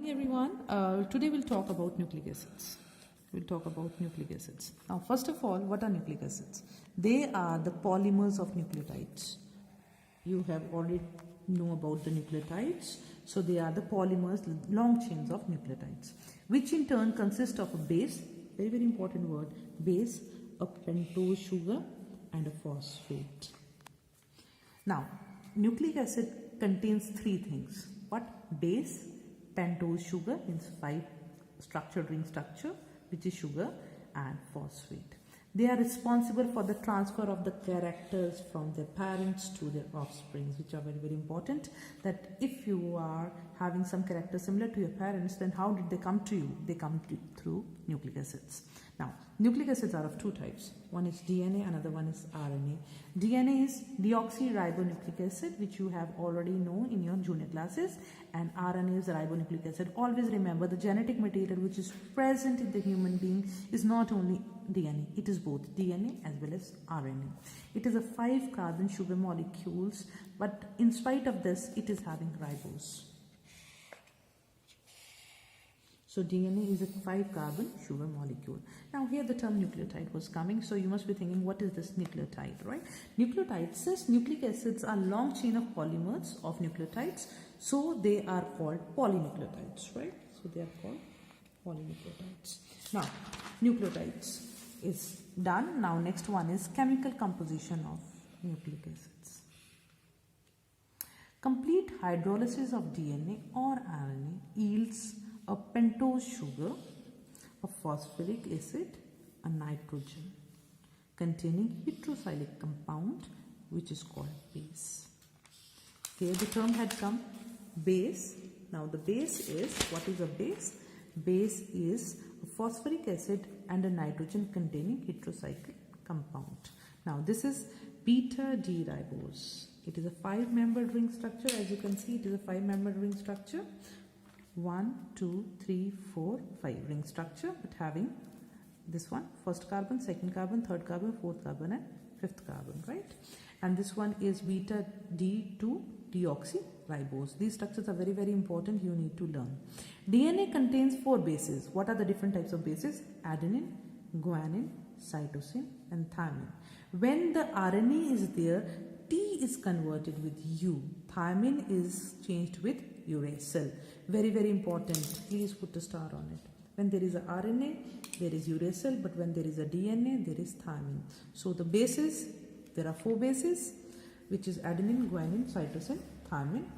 Everyone, today we'll talk about nucleic acids. Now, first of all, what are nucleic acids? They are the polymers of nucleotides. You have already know about the nucleotides. So they are the polymers, long chains of nucleotides, which in turn consist of a base, very, very important word, base, a pentose sugar and a phosphate. Now, nucleic acid contains three things. What? Base, pentose sugar, means 5 structured ring structure, which is sugar, and phosphate. They are responsible for the transfer of the characters from their parents to their offsprings, which are very, very important. That if you are having some character similar to your parents, then how did they come to you? They come to through nucleic acids. Now, nucleic acids are of two types. One is DNA, another one is RNA. DNA is deoxyribonucleic acid, which you have already known in your junior classes, and RNA is ribonucleic acid. Always remember, the genetic material which is present in the human being is not only DNA, it is both DNA as well as RNA. It is a 5 carbon sugar molecules, but in spite of this, it is having ribose. So DNA is a 5 carbon sugar molecule. Now here the term nucleotide was coming, so you must be thinking, what is this nucleotide, right? Nucleotides, since nucleic acids are long chain of polymers of nucleotides, so they are called polynucleotides, right? So they are called polynucleotides. Now, nucleotides is done. Now next one is chemical composition of nucleic acids. Complete hydrolysis of DNA or RNA yields a pentose sugar, a phosphoric acid, a nitrogen containing heterocyclic compound, which is called base. Here the term had come, base. Now the base is, what is a base? Base is a phosphoric acid and a nitrogen containing heterocyclic compound. Now this is beta D ribose. It is a 5-membered ring structure. As you can see, it is a 5-membered ring structure. 1, 2, 3, 4, 5 ring structure, but having this one, first carbon, second carbon, third carbon, fourth carbon and fifth carbon, right? And this one is beta D2 deoxyribose. These structures are very, very important. You need to learn. DNA contains 4 bases. What are the different types of bases? Adenine, guanine, cytosine and thymine. When the RNA is there, T is converted with U. Thymine is changed with uracil. Very, very important. Please put a star on it. When there is a RNA, there is uracil, but when there is a DNA, there is thymine. So the bases, there are 4 bases, which is adenine, guanine, cytosine, thymine.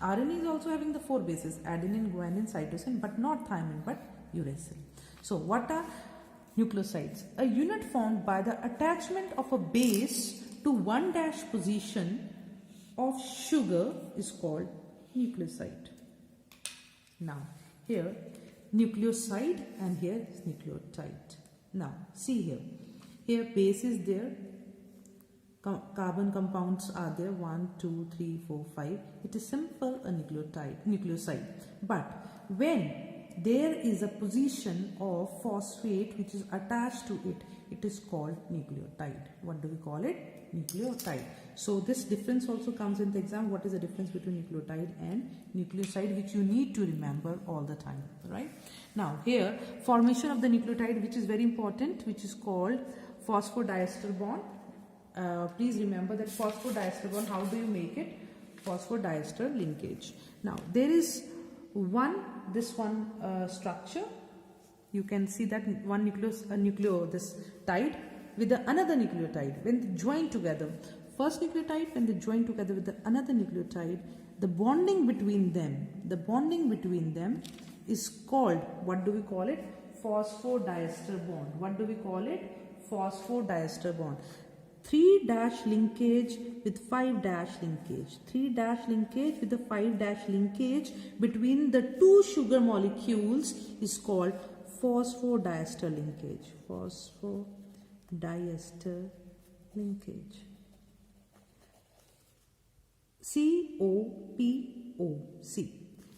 RNA is also having the 4 bases, adenine, guanine, cytosine, but not thymine, but uracil. So what are nucleosides? A unit formed by the attachment of a base to 1' position of sugar is called nucleoside. Now here nucleoside and here is nucleotide. Now see here base is there, carbon compounds are there, 1, 2, 3, 4, 5. It is simple a nucleoside. But when there is a position of phosphate which is attached to it, it is called nucleotide. What do we call it? Nucleotide. So this difference also comes in the exam. What is the difference between nucleotide and nucleoside, which you need to remember all the time, right? Now here formation of the nucleotide, which is very important, which is called phosphodiester bond. Please remember that phosphodiester bond, how do you make it? Phosphodiester linkage. Now there is this structure. You can see that one this tide with the another nucleotide. When they join together, first nucleotide, when they join together with the another nucleotide, the bonding between them is called, what do we call it? Phosphodiester bond. What do we call it? Phosphodiester bond. 3' linkage with 5' linkage. 3' linkage with the 5' linkage between the 2 sugar molecules is called phosphodiester linkage. Phosphodiester linkage. COPOC.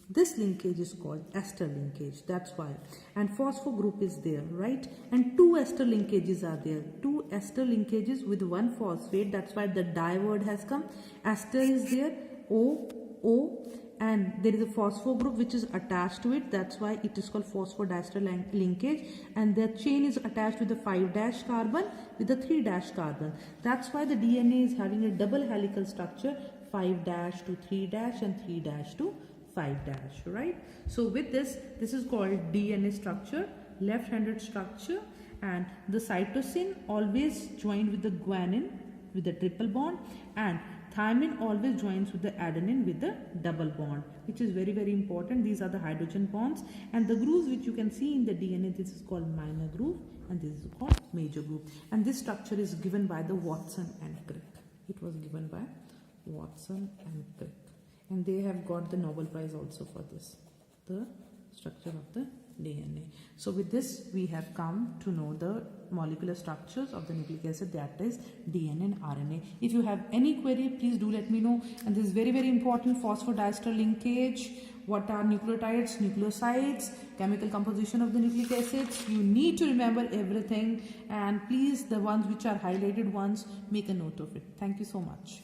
This linkage is called ester linkage. That's why. And phospho group is there, right? And 2 ester linkages are there. 2 ester linkages with 1 phosphate. That's why the di word has come. Ester is there. O and there is a phospho group which is attached to it. That's why it is called phosphodiester linkage, and the chain is attached with the 5' carbon with the 3' carbon. That's why the DNA is having a double helical structure, 5' to 3' and 3' to 5', right? So with this is called DNA structure, left-handed structure, and the cytosine always joined with the guanine with the triple bond, and thymine always joins with the adenine with the double bond, which is very, very important. These are the hydrogen bonds, and the grooves which you can see in the DNA, this is called minor groove and this is called major groove. And this structure is given by the Watson and Crick. It was given by Watson and Crick, and they have got the Nobel Prize also for this, the structure of the DNA. So with this we have come to know the molecular structures of the nucleic acid, that is DNA and RNA. If you have any query, please do let me know. And this is very, very important: phosphodiester linkage, what are nucleotides, nucleosides, chemical composition of the nucleic acids. You need to remember everything, and please, the ones which are highlighted ones, make a note of it. Thank you so much.